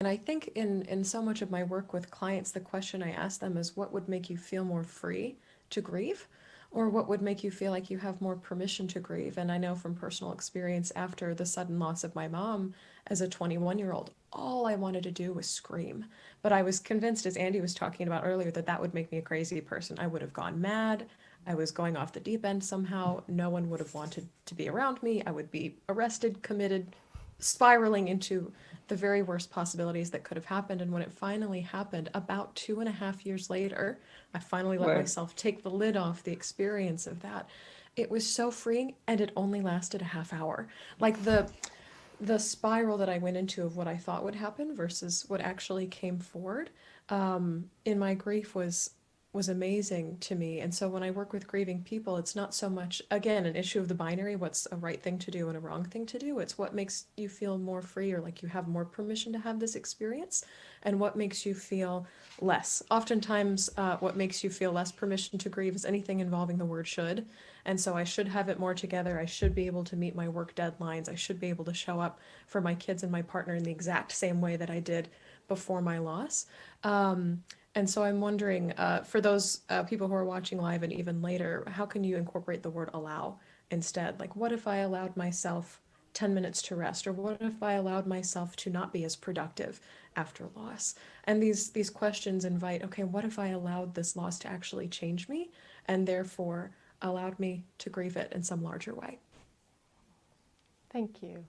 And I think in so much of my work with clients, the question I ask them is what would make you feel more free to grieve? Or what would make you feel like you have more permission to grieve? And I know from personal experience, after the sudden loss of my mom as a 21-year-old, all I wanted to do was scream. But I was convinced, as Andy was talking about earlier, that that would make me a crazy person. I would have gone mad. I was going off the deep end somehow. No one would have wanted to be around me. I would be arrested, committed, spiraling into the very worst possibilities that could have happened. And when it finally happened, about 2.5 years later, I finally let Where myself take the lid off the experience of that. It was so freeing, and it only lasted a half hour. Like the spiral that I went into of what I thought would happen versus what actually came forward in my grief was amazing to me. And so when I work with grieving people, it's not so much, again, an issue of the binary, what's a right thing to do and a wrong thing to do. It's what makes you feel more free or like you have more permission to have this experience, and what makes you feel less. Oftentimes, what makes you feel less permission to grieve is anything involving the word should. And so I should have it more together. I should be able to meet my work deadlines. I should be able to show up for my kids and my partner in the exact same way that I did before my loss. And so I'm wondering, for those people who are watching live and even later, how can you incorporate the word allow instead? Like, what if I allowed myself 10 minutes to rest? Or what if I allowed myself to not be as productive after loss? And these questions invite, okay, what if I allowed this loss to actually change me and therefore allowed me to grieve it in some larger way? Thank you.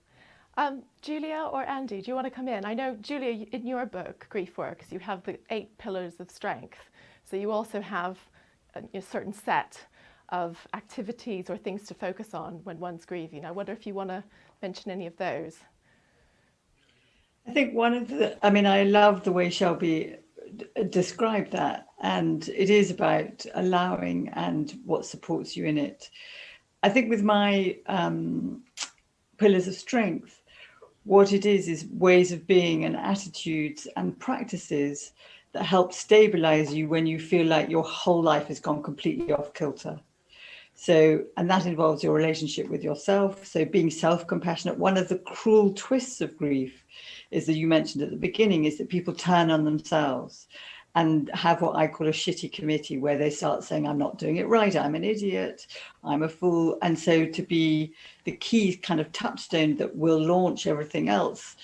Julia or Andy, do you want to come in? I know, Julia, in your book, Grief Works, you have the 8 pillars of strength. So you also have a certain set of activities or things to focus on when one's grieving. I wonder if you want to mention any of those. I think I love the way Shelby described that, and it is about allowing and what supports you in it. I think with my pillars of strength, what it is ways of being and attitudes and practices that help stabilize you when you feel like your whole life has gone completely off kilter. So, and that involves your relationship with yourself. So being self-compassionate. One of the cruel twists of grief is that you mentioned at the beginning is that people turn on themselves and have what I call a shitty committee, where they start saying, I'm not doing it right, I'm an idiot, I'm a fool. And so to be the key kind of touchstone that will launch everything else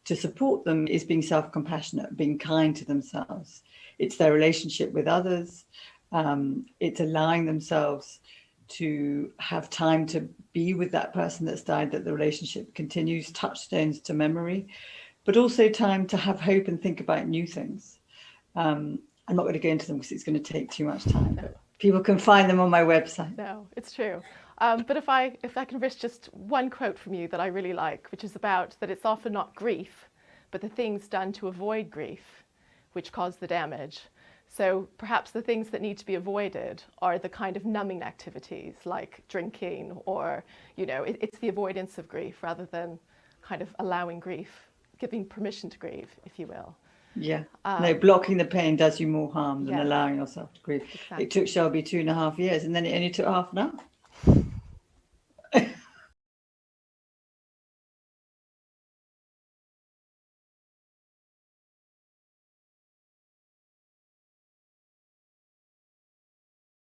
to support them is being self-compassionate, being kind to themselves. It's their relationship with others. It's allowing themselves to have time to be with that person that's died, that the relationship continues, touchstones to memory, but also time to have hope and think about new things. I'm not going to go into them because it's going to take too much time, but people can find them on my website. No, it's true. But if I can risk just one quote from you that I really like, which is about that it's often not grief, but the things done to avoid grief, which cause the damage. So perhaps the things that need to be avoided are the kind of numbing activities like drinking, or, it's the avoidance of grief rather than kind of allowing grief, giving permission to grieve, if you will. Yeah. No, blocking the pain does you more harm than Yes. allowing yourself to grieve. Exactly. It took Shelby 2.5 years, and then it only took half an hour.